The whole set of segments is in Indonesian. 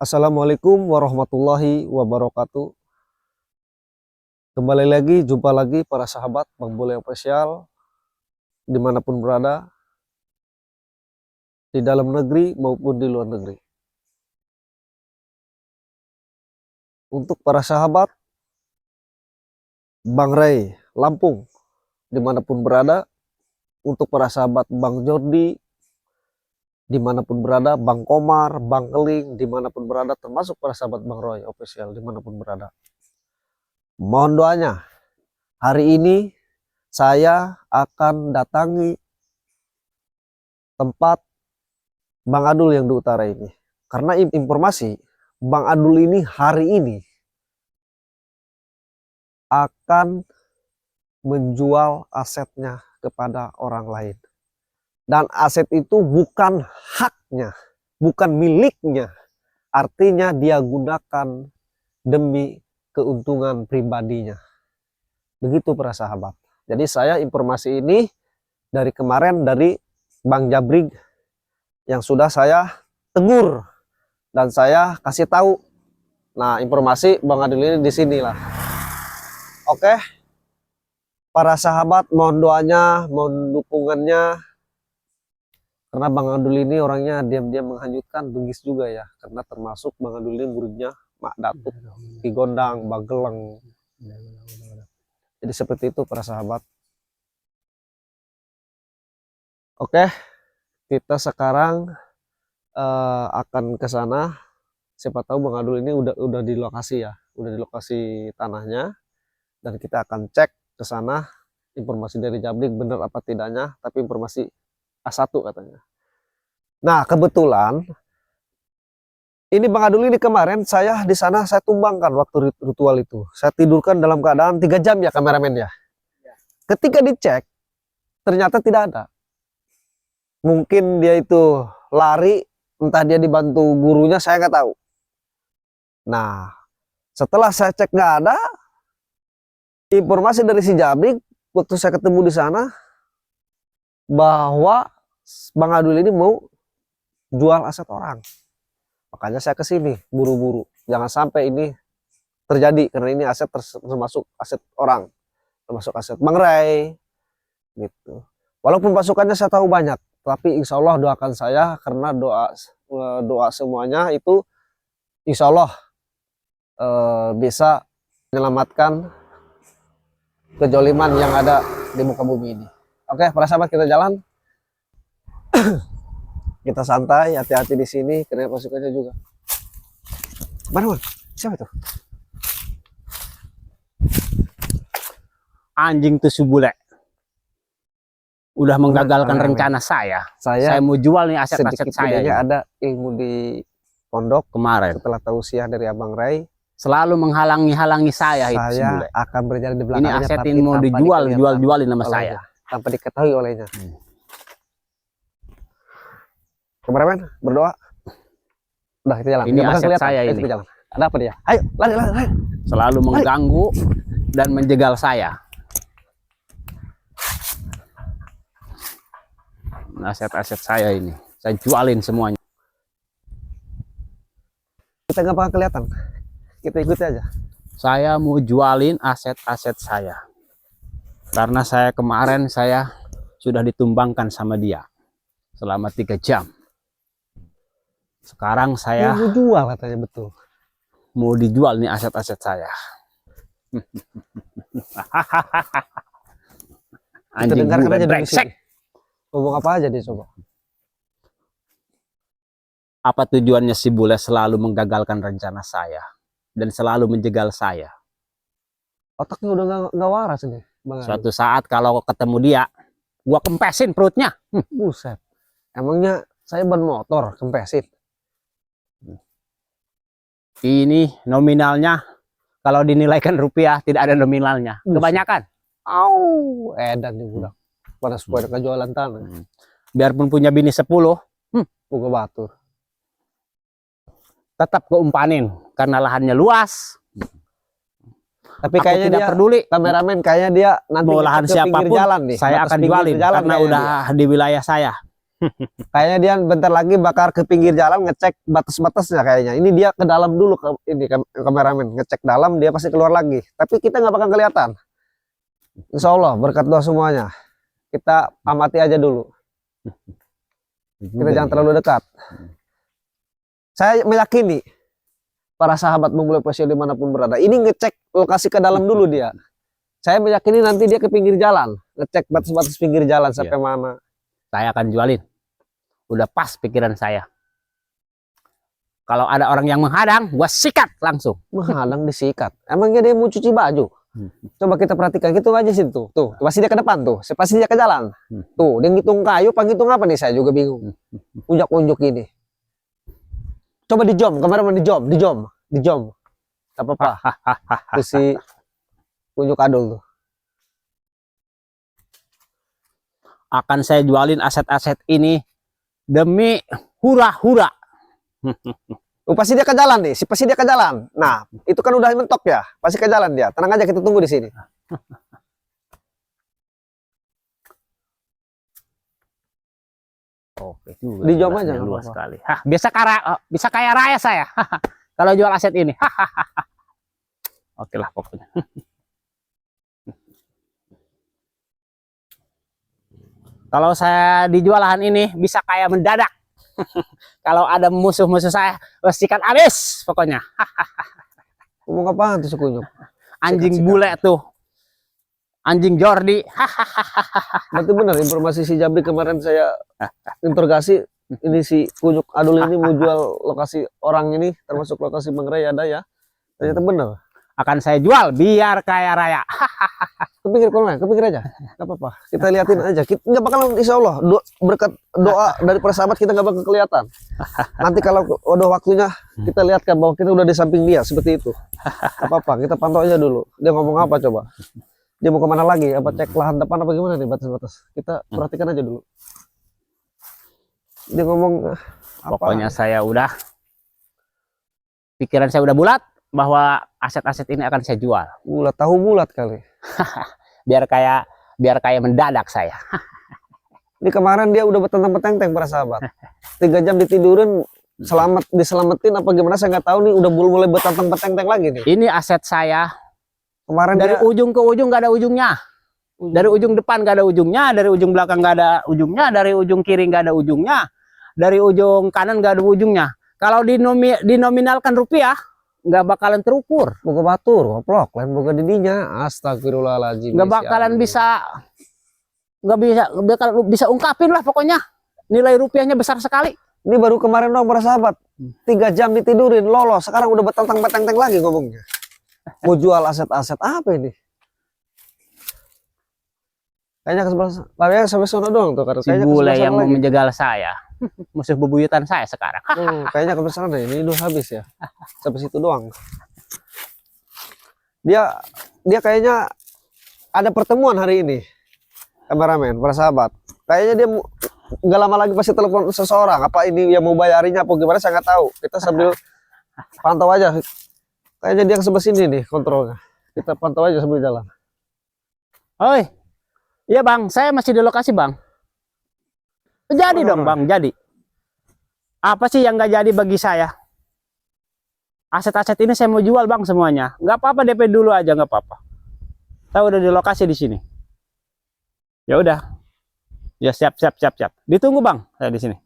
Assalamualaikum warahmatullahi wabarakatuh. Kembali lagi, jumpa lagi para sahabat Bang Bule Official dimanapun berada, di dalam negeri maupun di luar negeri. Untuk para sahabat Bang Ray Lampung dimanapun berada, untuk para sahabat Bang Jordi dimanapun berada, Bang Komar, Bang Keling dimanapun berada, termasuk para sahabat Bang Roy Official dimanapun berada. Mohon doanya, hari ini saya akan datangi tempat Bang Adul yang di utara ini. Karena informasi Bang Adul ini hari ini akan menjual asetnya kepada orang lain. Dan aset itu bukan haknya, bukan miliknya. Artinya dia gunakan demi keuntungan pribadinya. Begitu para sahabat. Jadi saya informasi ini dari kemarin dari Bang Jabrig yang sudah saya tegur dan saya kasih tahu. Nah, informasi Bang Adul ini di sinilah. Oke. Para sahabat mohon doanya, mohon dukungannya. Karena Bang Adul ini orangnya diam-diam menghanyutkan, bengis juga ya. Karena termasuk Bang Adul ini muridnya Mak Datuk, Ki Gondang, Bageleng. Jadi seperti itu para sahabat. Oke, kita sekarang akan ke sana. Siapa tahu Bang Adul ini udah di lokasi ya, udah di lokasi tanahnya, dan kita akan cek ke sana. Informasi dari Jabrik benar apa tidaknya, tapi informasi A1 katanya. Nah, kebetulan ini Bang Adul ini kemarin saya di sana saya tumbangkan waktu ritual itu. Saya tidurkan dalam keadaan 3 jam ya kameramen ya. Ketika dicek ternyata tidak ada. Mungkin dia itu lari, entah dia dibantu gurunya, saya nggak tahu. Nah, setelah saya cek nggak ada, informasi dari si Jabrik waktu saya ketemu di sana bahwa Bang Adul ini mau jual aset orang. Makanya saya ke sini buru-buru. Jangan sampai ini terjadi karena ini aset termasuk aset orang, termasuk aset Bang Ray gitu. Walaupun pasukannya saya tahu banyak, tapi insya Allah doakan saya karena doa semuanya itu insya Allah bisa menyelamatkan kejoliman yang ada di muka bumi ini. Oke, para sahabat kita jalan. Kita santai, hati-hati di sini karena pasukannya juga. Mana, siapa itu? Anjing tuh si bule udah menggagalkan rencana saya. Saya mau jual nih aset-aset saya. Ada ilmu di pondok kemarin. Setelah tausiah dari Abang Ray, selalu menghalangi saya itu si bule. Akan berjalan di belakangnya. Ini aset ini mau dijualin sama saya tanpa diketahui olehnya. Kameramen berdoa. Udah kita jalan. Ini aset saya ini. Jalan. Ada apa dia? Ayo, lari. Selalu mengganggu dan menjegal saya. Aset-aset saya ini, saya jualin semuanya. Kita nggak bakal kelihatan. Kita ikuti aja. Saya mau jualin aset-aset saya. Karena kemarin saya sudah ditumbangkan sama dia selama 3 jam. Sekarang saya mau jual katanya, betul. Mau dijual nih aset-aset saya. Anjing bule brengsek. Ngomong apa aja dia coba. Apa tujuannya si bule selalu menggagalkan rencana saya dan selalu menjegal saya? Otaknya udah nggak waras ini. Suatu saat kalau ketemu dia, gua kempesin perutnya. Buset. Emangnya saya ban motor kempesin? Ini nominalnya kalau dinilaikan rupiah tidak ada nominalnya. Kebanyakan. Edan juga. Pada supaya kejualan tanah. Biarpun punya bini 10, buka batur. Tetap keumpanin karena lahannya luas. Tapi kayaknya tidak dia peduli. Kameramen kayaknya dia nanti mau lahan siapapun jalan nih, saya akan jualin karena udah di wilayah saya. Kayaknya dia bentar lagi bakal ke pinggir jalan ngecek batas-batasnya kayaknya. Ini dia ke dalam dulu, ini kameramen ngecek dalam, dia pasti keluar lagi. Tapi kita nggak bakal kelihatan. Insya Allah berkat doa semuanya. Kita amati aja dulu. Kita jangan terlalu dekat. Saya meyakini para sahabat memulai posisi dimanapun berada. Ini ngecek lokasi ke dalam dulu dia. Saya meyakini nanti dia ke pinggir jalan, ngecek batas-batas pinggir jalan sampai mana. Saya akan jualin. Udah pas pikiran saya. Kalau ada orang yang menghadang, gua sikat langsung. Menghadang disikat. Emangnya dia mau cuci baju? Coba kita perhatikan gitu aja sih tuh. Tuh, pasti dia ke depan tuh. Pasti dia ke jalan. Tuh, dia ngitung kayu, apa ngitung apa nih? Saya juga bingung. Unjuk-unjuk ini. Coba di jom, kameraman di jom. Tak apa-apa. Itu si unjuk adul tuh. Akan saya jualin aset-aset ini demi hura-hura. Pasti dia ke jalan nih, pasti dia ke jalan. Nah, itu kan udah mentok ya, pasti ke jalan dia. Tenang aja, kita tunggu di sini. Oke, juga Di jom aja, luas sekali. Bisa kaya raya saya. Kalau jual aset ini. Oke lah pokoknya. Kalau saya dijual lahan ini bisa kaya mendadak. Kalau ada musuh-musuh saya, sikat habis pokoknya. Ngomong apaan tuh sekunyuk? Anjing Sikat. bule tuh. Anjing Jordi. Berarti benar informasi si Jabri kemarin saya interogasi. Ini si Kunyuk Adul ini mau jual lokasi orang ini, termasuk lokasi Bang Ray ada ya. Ternyata benar. Akan saya jual biar kaya raya. Kepikir aja, nggak apa-apa. Kita liatin aja. Kita nggak bakal, insya Allah berkat doa dari para sahabat kita nggak bakal kelihatan. Nanti kalau udah waktunya kita lihatkan bahwa kita udah di samping dia seperti itu. Apa-apa, kita pantau aja dulu. Dia ngomong apa coba? Dia mau kemana lagi? Apa cek lahan depan apa gimana nih batas-batas? Kita perhatikan aja dulu. Dia ngomong apa? Pokoknya saya udah, pikiran saya udah bulat bahwa aset-aset ini akan saya jual. Bulat kali. biar kaya mendadak saya. Ini kemarin dia udah betentang-betenteng para sahabat. 3 jam ditidurin, diselamatin apa gimana saya nggak tahu nih, udah mulai betentang-betenteng lagi nih. Ini aset saya. Kemarin Dari ujung ke ujung nggak ada ujungnya. Dari ujung depan nggak ada ujungnya, dari ujung belakang nggak ada ujungnya, dari ujung kiri nggak ada ujungnya, dari ujung kanan nggak ada ujungnya. Kalau dinominalkan rupiah, nggak bakalan terukur. boga batur, goplok, lain boga didinya. Astagfirullahaladzim. Nggak bakalan nggak bisa ungkapin lah pokoknya. Nilai rupiahnya besar sekali. Ini baru kemarin dong para sahabat. 3 jam ditidurin, lolos. Sekarang udah betentang-betenteng lagi ngomongnya. Mau jual aset-aset apa ini? Kayaknya ke sebelah sampai sana doang tuh. Si bule yang mau menjegal saya. Musuh bebuyutan saya sekarang. Kayaknya ke sana ini udah habis ya. Sampai situ doang. Dia kayaknya ada pertemuan hari ini. Kameramen, para sahabat. Kayaknya dia nggak lama lagi pasti telepon seseorang. Apa ini yang mau bayarinya apa gimana saya nggak tahu. Kita sambil pantau aja. Kayaknya dia ke sebelah sini nih kontrolnya. Kita pantau aja sambil jalan. Oi. Iya bang, saya masih di lokasi bang. Jadi dong bang, jadi. Apa sih yang nggak jadi bagi saya? Aset-aset ini saya mau jual bang semuanya. Nggak apa-apa DP dulu aja, nggak apa-apa. Saya udah di lokasi di sini. Ya udah. Ya siap. Ditunggu bang, saya di sini.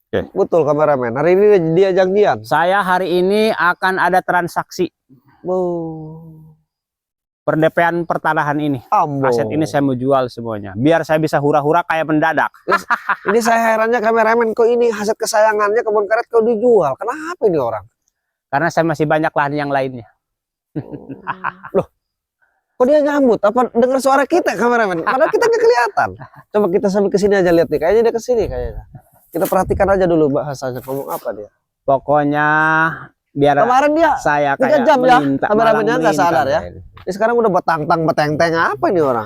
Oke. Betul kameramen. Hari ini dia janjian. Saya hari ini akan ada transaksi. Perdepean pertanahan ini. Aset ini saya mau jual semuanya. Biar saya bisa hura-hura kayak mendadak. Ini saya herannya kameramen, kok ini aset kesayangannya kebun karet kok dijual. Kenapa ini orang? Karena saya masih banyak lahan yang lainnya. Loh, kok dia nyambut? Apa dengar suara kita kameramen? Padahal kita nggak kelihatan. Coba kita sambil kesini aja lihat nih. Kayaknya dia kesini kayaknya. Kita perhatikan aja dulu bahasanya. Ngomong apa dia? Pokoknya biar kemarin dia saya 3 jam ya. Kameramennya nggak sadar ya. Ini. Ini sekarang udah betenteng apa ini orang?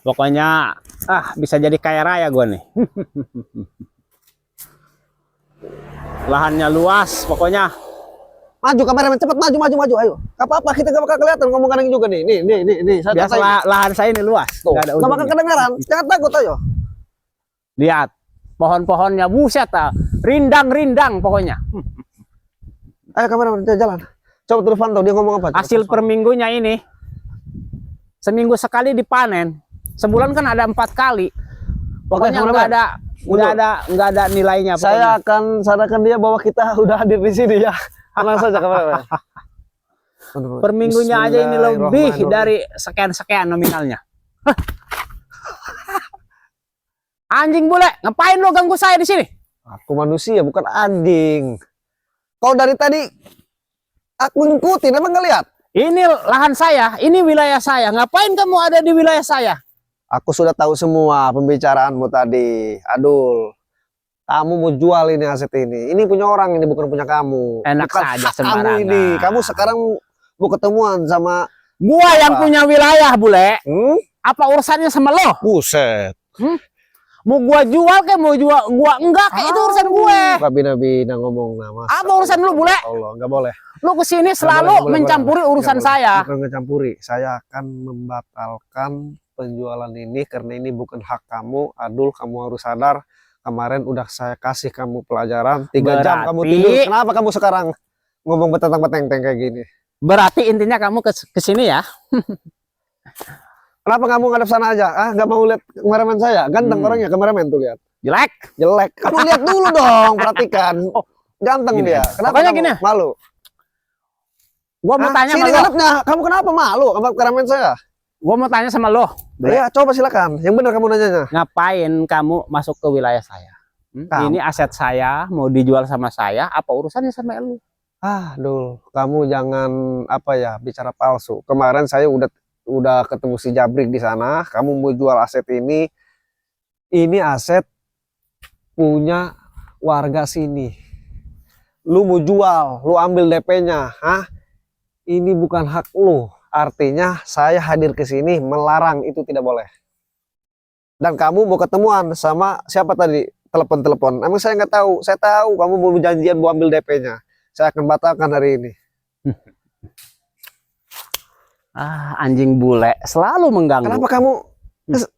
Pokoknya bisa jadi kaya raya gue nih. Lahannya luas pokoknya. Maju kameramen, cepat maju, ayo. Gak apa-apa, kita gak bakal kelihatan ngomong kadang juga nih. Nih. Biasa lahan saya ini luas. Tuh, Nggak ada gak bakal ujungnya. kedengaran. Jangan takut, ayo. Lihat pohon-pohonnya, buset ah. Rindang-rindang pokoknya. Ayo kameramen, jalan. Coba telepon tuh, dia ngomong apa? Hasil per minggunya ini, seminggu sekali dipanen. Sebulan kan ada 4 kali. Pokoknya nggak ada nilainya. Saya akan sadarkan dia bahwa kita udah hadir di sini ya. Tenang saja kameramen. Per minggunya aja ini lebih dari sekian nominalnya. Anjing bule, ngapain lo ganggu saya di sini? Aku manusia bukan anjing. Kau dari tadi aku ngikutin, emang ngeliat? Ini lahan saya, ini wilayah saya. Ngapain kamu ada di wilayah saya? Aku sudah tahu semua pembicaraanmu tadi. Adul, kamu mau jual ini aset ini. Ini punya orang, ini bukan punya kamu. Enak bukan saja hak kamu sembarangan. ini. Kamu sekarang mau ketemuan sama Gua yang punya wilayah bule. Hmm? Apa urusannya sama lo? Buset. Mau gua jual kayak mau jual gua enggak kayak itu urusan gue. Bina ngomong nama. Apa urusan lu bule? Allah, nggak boleh. Lu kesini selalu Nggak boleh, mencampuri nggak urusan boleh. saya. Bukan mencampuri. Saya akan membatalkan penjualan ini karena ini bukan hak kamu. Adul, kamu harus sadar. Kemarin udah saya kasih kamu pelajaran 3 jam kamu Berarti- tidur. Kenapa kamu sekarang ngomong betentang-betenteng kayak gini? Berarti intinya kamu ke sini ya. Kenapa kamu ngadep sana aja? Ah, nggak mau lihat kameramen saya? Ganteng orangnya kameramen tuh, lihat. Jelek. Jelek. Kamu lihat dulu dong, perhatikan. Ganteng Gini. dia. Kenapa Pokoknya kamu gini. malu? Gua mau tanya sama sini lo. ngadepnya. Kamu kenapa malu sama kameramen saya? Gua mau tanya sama lo. Bule. Iya, coba silakan. Yang benar kamu nanyanya. Ngapain kamu masuk ke wilayah saya? Kamu. Ini aset saya mau dijual sama saya. Apa urusannya sama lu? Ah, Dul, kamu jangan apa ya bicara palsu. Kemarin saya udah ketemu si Jabrik di sana. Kamu mau jual aset ini. Ini aset punya warga sini. Lu mau jual, lu ambil DP-nya, hah? Ini bukan hak lu. Artinya saya hadir ke sini melarang, itu tidak boleh. Dan kamu mau ketemuan sama siapa tadi? Telepon. Emang saya nggak tahu. Saya tahu kamu mau janjian mau ambil DP-nya. Saya akan batalkan hari ini. Ah, anjing bule selalu mengganggu. Kenapa kamu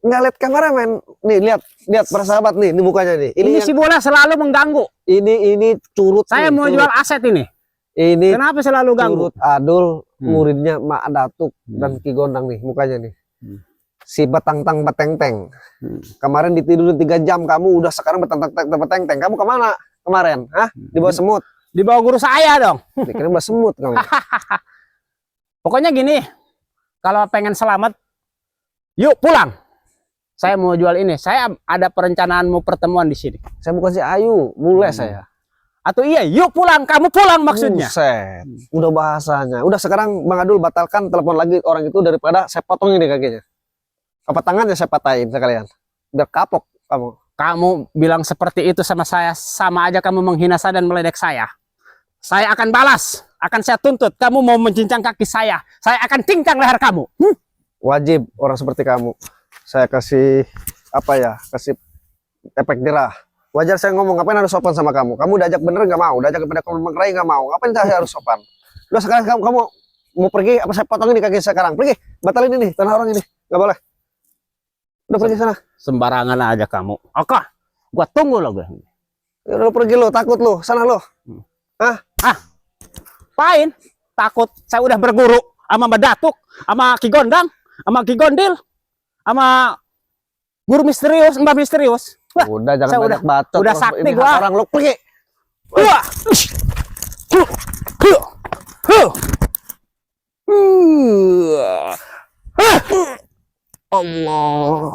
nggak lihat kameramen? Nih, lihat para sahabat nih, ini mukanya nih. Ini Yang- si bule selalu mengganggu. ini curut. Saya nih, mau curut. jual aset ini. Ini Kenapa selalu ganggu? curut Adul, Hmm. muridnya Mak Datuk dan Ki Gondang nih mukanya nih. Si betang-tang beteng-teng. Kemarin ditidurin 3 jam, kamu udah sekarang betang-tang beteng-teng. Kamu kemana kemarin? Hah? Di bawah semut. Di bawah guru saya dong. Dikira bawah semut kamu. Pokoknya gini, kalau pengen selamat, yuk pulang. Saya mau jual ini. Saya ada perencanaan mau pertemuan di sini. Saya bukan si Ayu, bule saya. Atau iya, yuk pulang. Kamu pulang maksudnya. Buset. Udah bahasanya. Udah sekarang Bang Adul batalkan telepon lagi orang itu daripada saya potongin deh kakinya. Apa tangannya saya patahin sekalian. Biar kapok kamu. Kamu bilang seperti itu sama saya, sama aja kamu menghina saya dan meledek saya. Saya akan balas, akan saya tuntut. Kamu mau mencincang kaki saya akan cincang leher kamu. Wajib orang seperti kamu. Saya kasih apa ya? Kasih efek jerah. Wajar saya ngomong, ngapain harus sopan sama kamu? Kamu diajak bener nggak mau, diajak kepada kamu mengkerai nggak mau. Ngapain saya harus sopan? Udah sekarang kamu mau pergi, apa saya potongin di kaki sekarang? Pergi, batalin ini, tanah orang ini, nggak boleh. Udah pergi sana. Sembarangan aja kamu. Oke, gua tunggu lo gue. Ya udah lo pergi lo, takut lo, sana lo. Apain? Takut? Saya udah berguru sama Mbak Datuk, sama Ki Gondang, sama Ki Gondil, sama guru misterius, Mbak misterius. Wah, Udah jangan saya banyak bacot. udah Lo, sakti ini hak gua. orang lo pergi. Wah. Allah.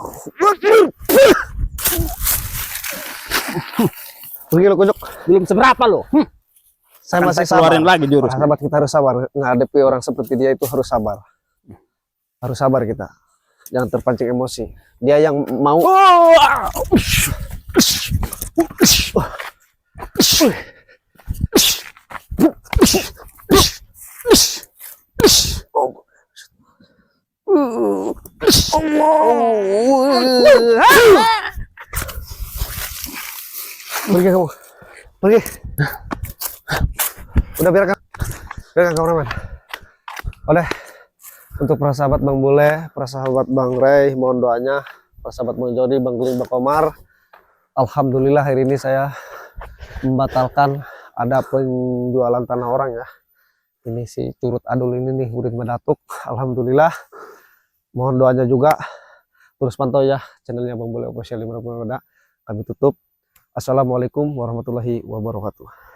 Pergi lo kucuk. Belum seberapa lo. Saya Akan masih saya keluarin sabar. lagi jurus. Para sahabat kita harus sabar. Menghadapi orang seperti dia itu harus sabar. Harus sabar kita. Jangan terpancing emosi. Dia yang mau. Pergi kamu. Pergi. Udah biarkan. Dengan kameramen. Oleh untuk para sahabat Bang Bule, para sahabat Bang Ray, mohon doanya. Para sahabat Bang Jody, Bang Geling, Bang Komar. Alhamdulillah hari ini saya membatalkan ada penjualan tanah orang ya. Ini si Curut Adul ini nih Urin Madatuk. Alhamdulillah. Mohon doanya juga. Terus pantau ya channelnya Bang Bule Official 50 Kami tutup. Assalamualaikum warahmatullahi wabarakatuh.